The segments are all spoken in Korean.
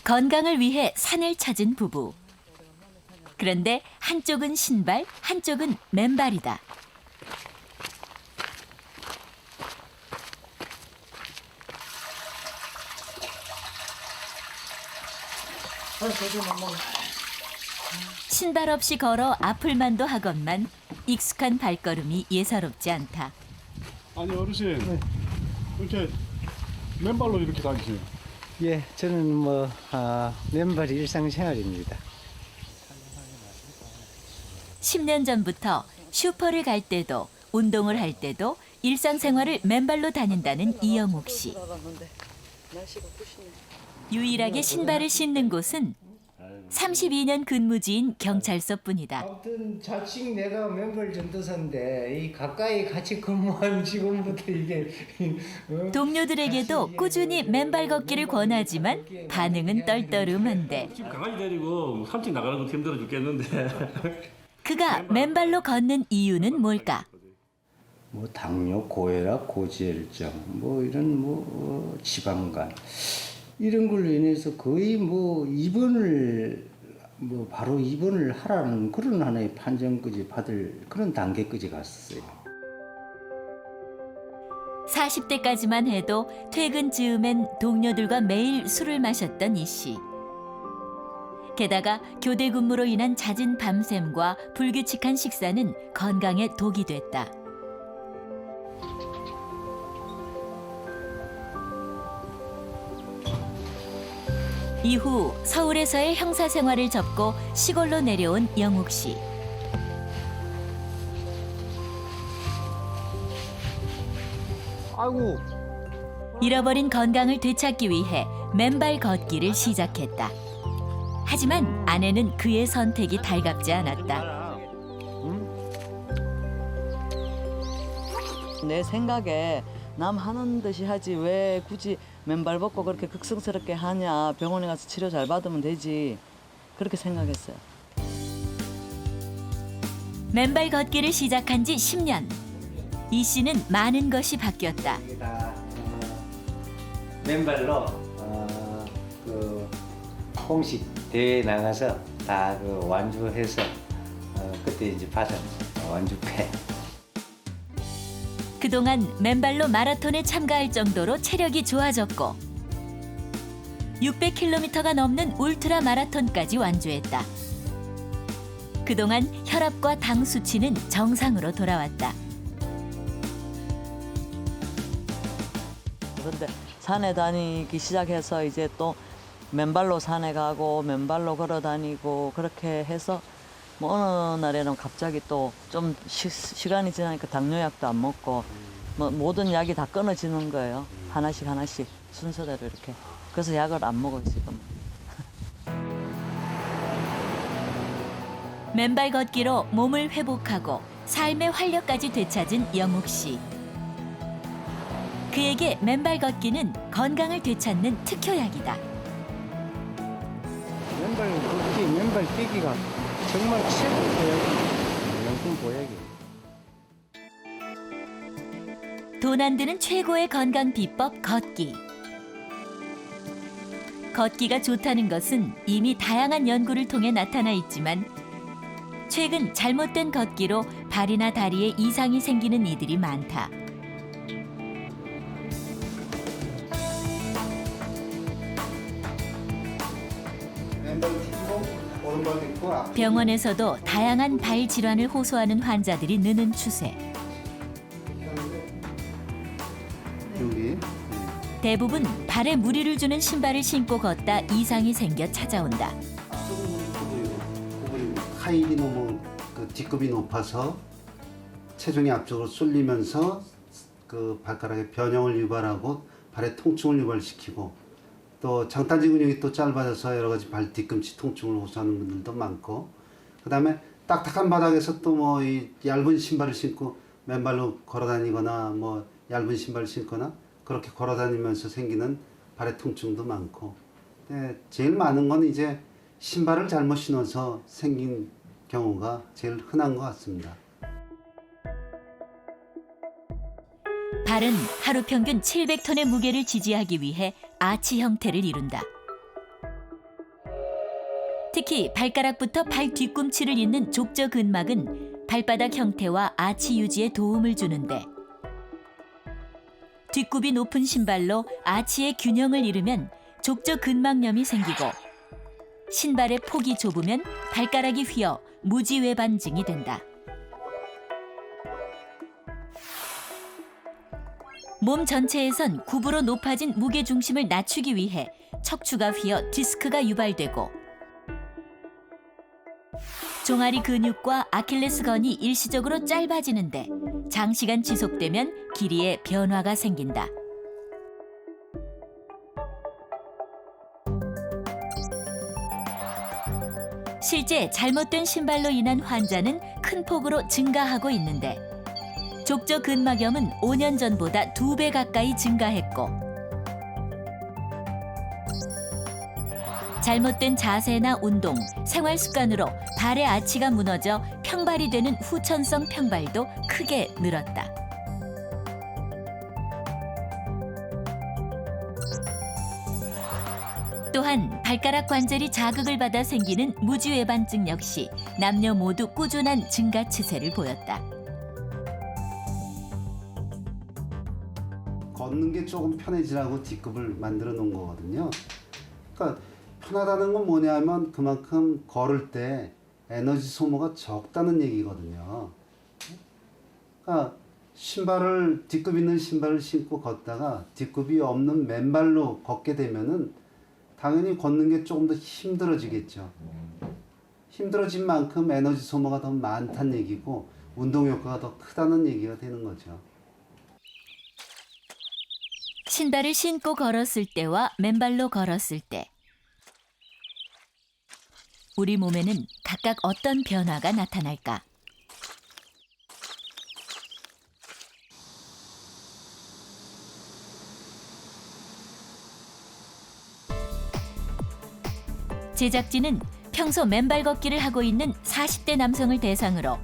건강을 위해 산을 찾은 부부. 그런데 한쪽은 신발, 한쪽은 맨발이다. 신발 없이 걸어 아플만도 하건만 익숙한 발걸음이 예사롭지 않다. 아니 어르신, 이렇게 맨발로 이렇게 다니세요? 예, 저는 맨발이 일상생활입니다. 10년 전부터 슈퍼를 갈 때도 운동을 할 때도 일상생활을 맨발로 다닌다는 이영욱 씨. 유일하게 신발을 신는 곳은 32년 근무지인 경찰서뿐이다. 아무튼 자칭 내가 맨발 전도사인데 이 가까이 같이 근무한 직원부터 이게 동료들에게도 꾸준히 맨발 걷기를 권하지만 반응은 떨떠름한데 지금 강아지 데리고 산책 나가는 것도 힘들어 죽겠는데. 그가 맨발로 걷는 이유는 뭘까? 당뇨, 고혈압, 고지혈증, 이런 지방간 이런 걸로 인해서 거의 바로 입원을 하라는 그런 하나의 판정까지 받을 그런 단계까지 갔었어요. 40대까지만 해도 퇴근 즈음엔 동료들과 매일 술을 마셨던 이 씨. 게다가 교대 근무로 인한 잦은 밤샘과 불규칙한 식사는 건강에 독이 됐다. 이후 서울에서의 형사 생활을 접고 시골로 내려온 영욱 씨. 아이고. 잃어버린 건강을 되찾기 위해 맨발 걷기를 시작했다. 하지만 아내는 그의 선택이 달갑지 않았다. 내 생각에 남 하는 듯이 하지 왜 굳이 맨발 벗고 그렇게 극성스럽게 하냐. 병원에 가서 치료 잘 받으면 되지. 그렇게 생각했어요. 맨발 걷기를 시작한 지 10년. 이 씨는 많은 것이 바뀌었다. 맨발로 공식 대회 나가서 다 완주해서 그때 이제 받은 완주패. 그동안 맨발로 마라톤에 참가할 정도로 체력이 좋아졌고 600km가 넘는 울트라 마라톤까지 완주했다. 그동안 혈압과 당 수치는 정상으로 돌아왔다. 그런데 산에 다니기 시작해서 이제 또 맨발로 산에 가고 맨발로 걸어 다니고 그렇게 해서 어느 날에는 갑자기 또 좀 시간이 지나니까 당뇨약도 안 먹고 모든 약이 다 끊어지는 거예요. 하나씩 하나씩 순서대로 이렇게. 그래서 약을 안 먹어요 지금. 맨발 걷기로 몸을 회복하고 삶의 활력까지 되찾은 영욱 씨. 그에게 맨발 걷기는 건강을 되찾는 특효약이다. 맨발 걷기, 맨발 뛰기가 정말 최고 보약입니다. 명품 보약이에요. 돈 안 드는 최고의 건강 비법 걷기. 걷기가 좋다는 것은 이미 다양한 연구를 통해 나타나 있지만 최근 잘못된 걷기로 발이나 다리에 이상이 생기는 이들이 많다. 병원에서도 다양한 발 질환을 호소하는 환자들이 느는 추세. 대부분 발에 무리를 주는 신발을 신고 걷다 이상이 생겨 찾아온다. 하일이 너무 뒷급이 높아서 체중이 앞쪽으로 쏠리면서 발가락에 변형을 유발하고 발에 통증을 유발시키고 또 장단지 근육이 또 짧아져서 여러 가지 발 뒤꿈치 통증을 호소하는 분들도 많고 그다음에 딱딱한 바닥에서 또 이 얇은 신발을 신고 맨발로 걸어다니거나 얇은 신발을 신거나 그렇게 걸어다니면서 생기는 발의 통증도 많고 제일 많은 건 이제 신발을 잘못 신어서 생긴 경우가 제일 흔한 것 같습니다. 발은 하루 평균 700톤의 무게를 지지하기 위해 아치 형태를 이룬다. 특히 발가락부터 발 뒤꿈치를 잇는 족저 근막은 발바닥 형태와 아치 유지에 도움을 주는데 뒷굽이 높은 신발로 아치의 균형을 잃으면 족저 근막염이 생기고 신발의 폭이 좁으면 발가락이 휘어 무지외반증이 된다. 몸 전체에선 굽으로 높아진 무게중심을 낮추기 위해 척추가 휘어 디스크가 유발되고 종아리 근육과 아킬레스건이 일시적으로 짧아지는데 장시간 지속되면 길이에 변화가 생긴다. 실제 잘못된 신발로 인한 환자는 큰 폭으로 증가하고 있는데 족저 근막염은 5년 전보다 2배 가까이 증가했고 잘못된 자세나 운동, 생활 습관으로 발의 아치가 무너져 평발이 되는 후천성 평발도 크게 늘었다. 또한 발가락 관절이 자극을 받아 생기는 무지외반증 역시 남녀 모두 꾸준한 증가 추세를 보였다. 걷는 게 조금 편해지라고 D급을 만들어 놓은 거거든요. 그러니까 편하다는 건 뭐냐면 그만큼 걸을 때 에너지 소모가 적다는 얘기거든요. 그러니까 D급 있는 신발을 신고 걷다가 D급이 없는 맨발로 걷게 되면은 당연히 걷는 게 조금 더 힘들어지겠죠. 힘들어진 만큼 에너지 소모가 더 많다는 얘기고 운동 효과가 더 크다는 얘기가 되는 거죠. 신발을 신고 걸었을 때와 맨발로 걸었을 때 우리 몸에는 각각 어떤 변화가 나타날까? 제작진은 평소 맨발 걷기를 하고 있는 40대 남성을 대상으로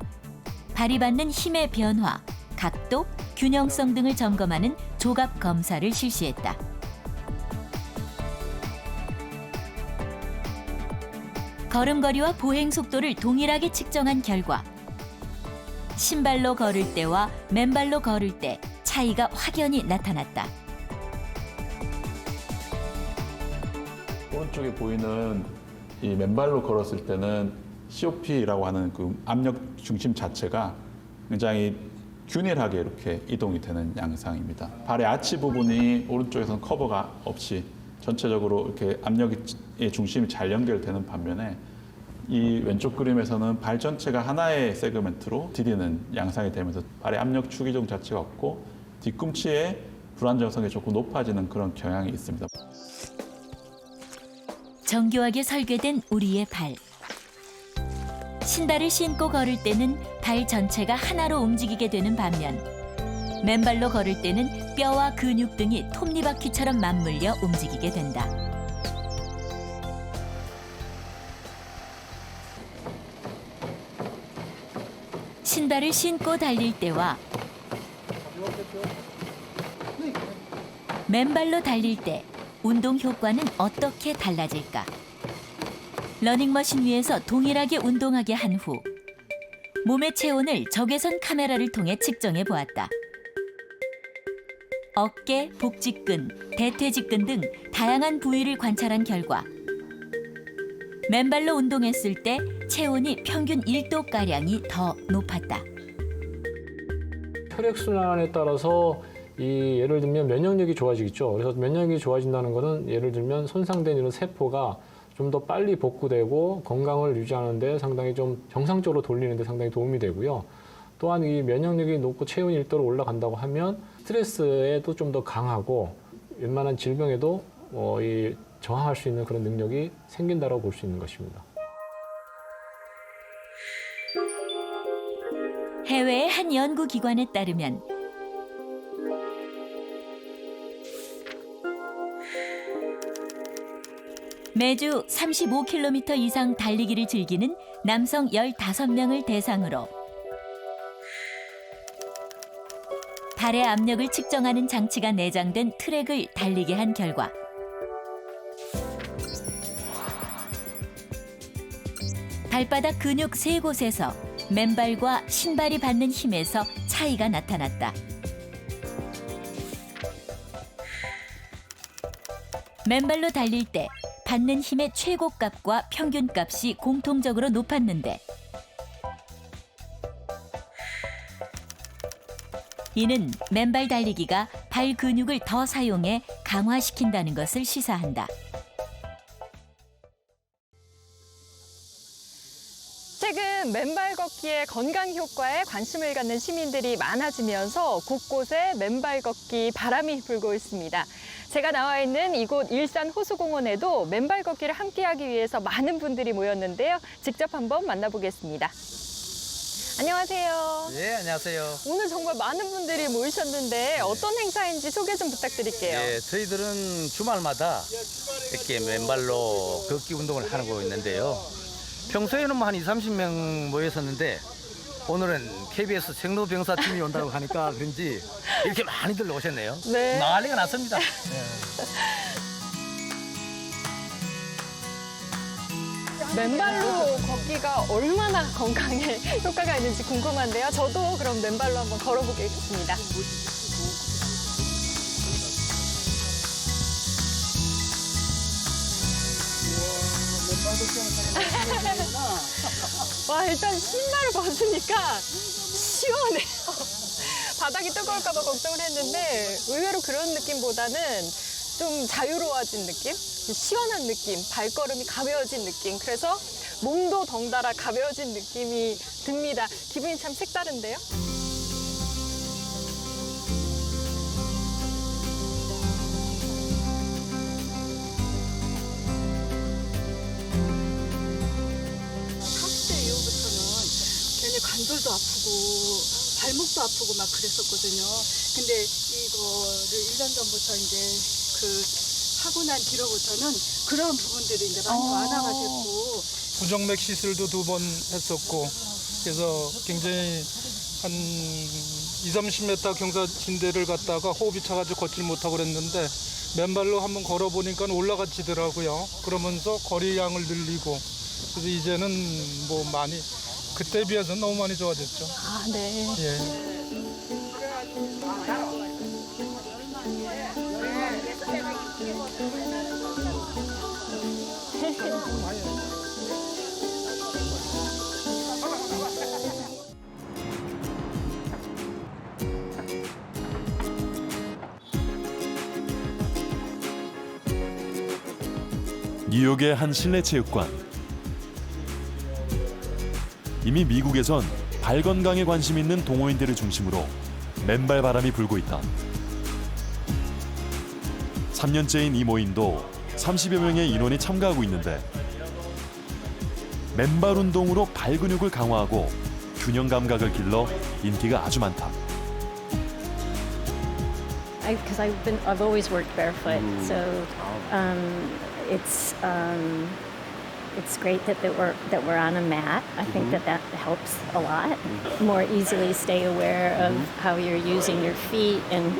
발이 받는 힘의 변화, 각도, 균형성 등을 점검하는 조갑 검사를 실시했다. 걸음걸이와 보행 속도를 동일하게 측정한 결과 신발로 걸을 때와 맨발로 걸을 때 차이가 확연히 나타났다. 오른쪽에 보이는 이 맨발로 걸었을 때는 COP라고 하는 그 압력 중심 자체가 굉장히 균일하게 이렇게 이동이 되는 양상입니다. 발의 아치 부분이 오른쪽에서는 커버가 없이 전체적으로 이렇게 압력의 중심이 잘 연결되는 반면에 이 왼쪽 그림에서는 발 전체가 하나의 세그멘트로 디디는 양상이 되면서 발의 압력 축이동 자체가 없고 뒤꿈치의 불안정성이 조금 높아지는 그런 경향이 있습니다. 정교하게 설계된 우리의 발. 신발을 신고 걸을 때는 발 전체가 하나로 움직이게 되는 반면 맨발로 걸을 때는 뼈와 근육 등이 톱니바퀴처럼 맞물려 움직이게 된다. 신발을 신고 달릴 때와 맨발로 달릴 때 운동 효과는 어떻게 달라질까? 러닝머신 위에서 동일하게 운동하게 한 후 몸의 체온을 적외선 카메라를 통해 측정해 보았다. 어깨, 복직근, 대퇴직근 등 다양한 부위를 관찰한 결과 맨발로 운동했을 때 체온이 평균 1도가량이 더 높았다. 혈액순환에 따라서 예를 들면 면역력이 좋아지겠죠. 그래서 면역력이 좋아진다는 것은 예를 들면 손상된 이런 세포가 좀 더 빨리 복구되고 건강을 유지하는 데 상당히 좀 정상적으로 돌리는 데 상당히 도움이 되고요. 또한 이 면역력이 높고 체온이 1도로 올라간다고 하면 스트레스에도 좀 더 강하고 웬만한 질병에도 저항할 수 있는 그런 능력이 생긴다고 볼 수 있는 것입니다. 해외의 한 연구기관에 따르면 매주 35km 이상 달리기를 즐기는 남성 15명을 대상으로 발의 압력을 측정하는 장치가 내장된 트랙을 달리게 한 결과 발바닥 근육 세 곳에서 맨발과 신발이 받는 힘에서 차이가 나타났다. 맨발로 달릴 때 받는 힘의 최고값과 평균값이 공통적으로 높았는데 이는 맨발 달리기가 발 근육을 더 사용해 강화시킨다는 것을 시사한다. 최근 맨발 걷기의 건강 효과에 관심을 갖는 시민들이 많아지면서 곳곳에 맨발 걷기 바람이 불고 있습니다. 제가 나와 있는 이곳 일산 호수공원에도 맨발 걷기를 함께하기 위해서 많은 분들이 모였는데요. 직접 한번 만나보겠습니다. 안녕하세요. 예, 안녕하세요. 오늘 정말 많은 분들이 모이셨는데 어떤 행사인지 소개 좀 부탁드릴게요. 예, 저희들은 주말마다 이렇게 맨발로 걷기 운동을 하고 있는데요. 평소에는 뭐 한 20, 30명 모였었는데 오늘은 KBS 생로병사팀이 온다고 하니까 그런지 이렇게 많이들 오셨네요. 네. 난리가 났습니다. 맨발로 걷기가 얼마나 건강에 효과가 있는지 궁금한데요. 저도 그럼 맨발로 한번 걸어보겠습니다. 와, 일단 신발을 벗으니까 시원해요. 바닥이 뜨거울까 봐 걱정을 했는데 의외로 그런 느낌보다는 좀 자유로워진 느낌? 시원한 느낌, 발걸음이 가벼워진 느낌. 그래서 몸도 덩달아 가벼워진 느낌이 듭니다. 기분이 참 색다른데요? 괜히 관절도 아프고 발목도 아프고 막 그랬었거든요. 근데 이거를 1년 전부터 이제 하고 난 뒤로부터는 그런 부분들이 이제 많이 완화가 됐고. 부정맥 시술도 2번 했었고, 그래서 굉장히 한 20, 30m 경사진대를 갔다가 호흡이 차가지고 걷질 못하고 그랬는데 맨발로 한번 걸어보니까 올라가지더라고요. 그러면서 거리량을 늘리고, 그래서 이제는 뭐 많이 그때 비해서 너무 많이 좋아졌죠. 아, 네. 예. 뉴욕의 한 실내 체육관. 이미 미국에선 발 건강에 관심 있는 동호인들을 중심으로 맨발 바람이 불고 있다. 3년째인 이 모임도 30여 명의 인원이 참가하고 있는데 맨발 운동으로 발 근육을 강화하고 균형 감각을 길러 인기가 아주 많다. Because I've always worked barefoot, so it's great that we're on a mat. I think that helps a lot. More easily stay aware of how you're using your feet and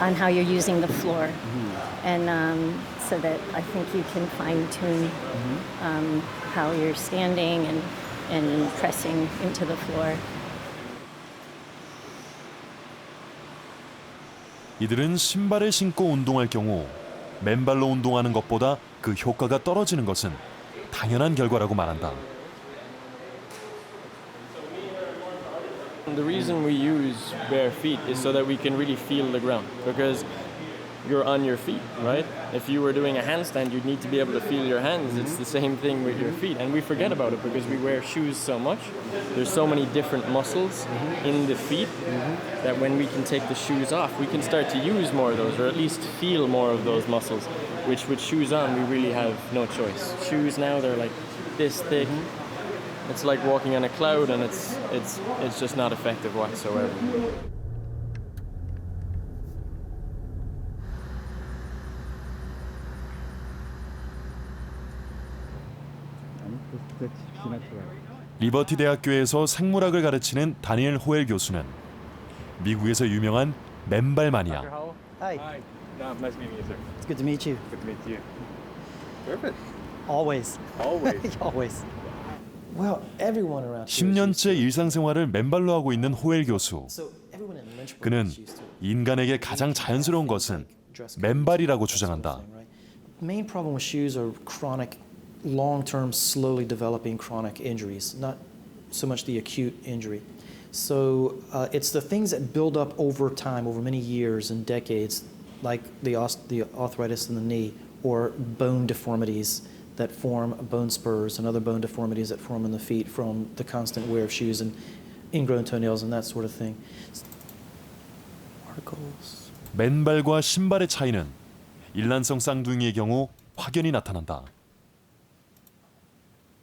on how you're using the floor, and so that I think you can fine tune how you're standing and pressing into the floor. 이들은 신발을 신고 운동할 경우 맨발로 운동하는 것보다 그 효과가 떨어지는 것은 당연한 결과라고 말한다. The reason we use bare feet is so that we can really feel the ground, because you're on your feet, right? If you were doing a handstand, you'd need to be able to feel your hands. It's the same thing with your feet, and we forget about it because we wear shoes so much. There's so many different muscles in the feet that when we can take the shoes off, we can start to use more of those, or at least feel more of those muscles, which with shoes on, we really have no choice. Shoes now, they're like this thick. It's like walking on a cloud, and it's just not effective whatsoever. 리버티 대학교에서 생물학을 가르치는 다니엘 호엘 교수는 미국에서 유명한 맨발 마니아. Hi. Nice meeting you, sir. It's good to meet you. Good to meet you. Perfect. Always. Always. Always. Well, everyone around here. 10년째 일상생활을 맨발로 하고 있는 호엘 교수. So everyone in Lynchburg 그는 is used to it. 인간에게 가장 자연스러운 것은 맨발이라고 주장한다. The main problem with shoes are chronic, long-term, slowly developing chronic injuries, not so much the acute injury. So it's the things that build up over time, over many years and decades, like the arthritis in the knee or bone deformities that form bone spurs and other bone deformities that form in the feet from the constant wear of shoes and ingrown toenails and that sort of thing. Articles. 맨발과 신발의 차이는 일란성 쌍둥이의 경우 확연히 나타난다.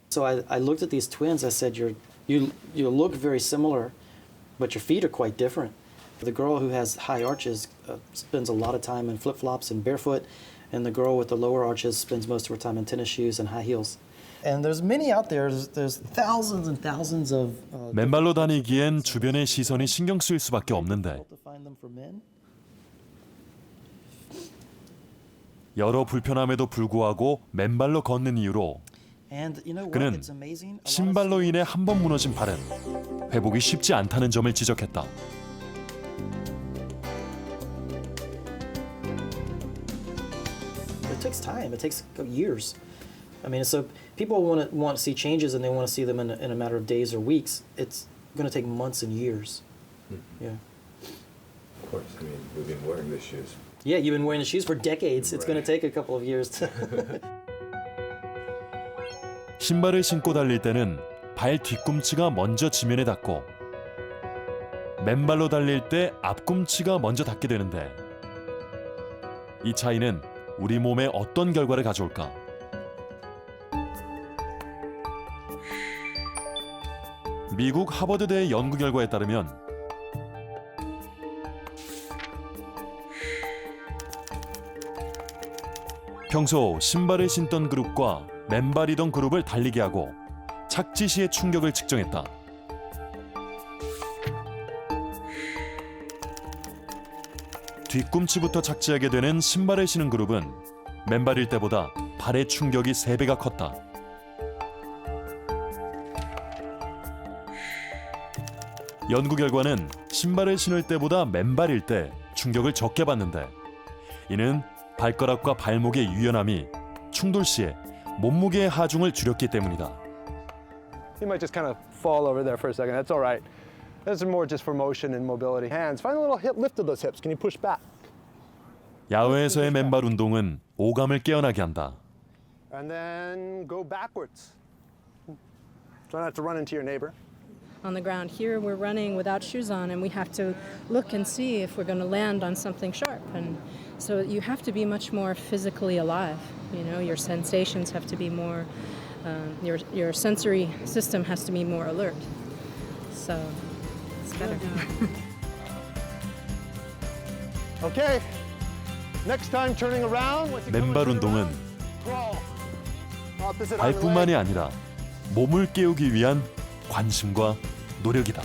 So I looked at these twins. I said, you look very similar, but your feet are quite different. The girl who has high arches spends a lot of time in flip-flops and barefoot, and the girl with the lower arches spends most of her time in tennis shoes and high heels. And there's many out there. There's thousands and thousands of. 맨발로 다니기엔 주변의 시선이 신경 쓰일 수밖에 없는데 To find them for men. 여러 불편함에도 불구하고 맨발로 걷는 이유로 And you know what? 그는 It's amazing. 신발로 인해 한 번 무너진 발은 회복이 쉽지 않다는 점을 지적했다. It takes time. It takes years. I mean, so people want to see changes, and they want to see them in a matter of days or weeks. It's going to take months and years. Yeah. Of course. I mean, we've been wearing these shoes. Yeah, you've been wearing the shoes for decades. It's going to take a couple of years to. 신발을 신고 달릴 때는 발 뒤꿈치가 먼저 지면에 닿고 맨발로 달릴 때 앞꿈치가 먼저 닿게 되는데 이 차이는 우리 몸에 어떤 결과를 가져올까? 미국 하버드대의 연구 결과에 따르면 평소 신발을 신던 그룹과 맨발이던 그룹을 달리게 하고 착지 시의 충격을 측정했다. 뒤꿈치부터 착지하게 되는 신발을 신은 그룹은 맨발일 때보다 발의 충격이 3배가 컸다. 연구 결과는 신발을 신을 때보다 맨발일 때 충격을 적게 받는데 이는 발가락과 발목의 유연함이 충돌 시에 몸무게의 하중을 줄였기 때문이다. You might just kind of fall over there for a second. That's all right. This is more just for motion and mobility. Hands. Find a little hip lift of those hips. Can you push back? 야외에서의 맨발 운동은 오감을 깨어나게 한다. And then go backwards. Try not to run into your neighbor. On the ground here, we're running without shoes on, and we have to look and see if we're going to land on something sharp. And so you have to be much more physically alive. You know, your sensations have to be more. Your sensory system has to be more alert. So it's better. Okay. Next time turning around. 맨발 운동은 발뿐만이 아니라 몸을 깨우기 위한 관심과 노력이다.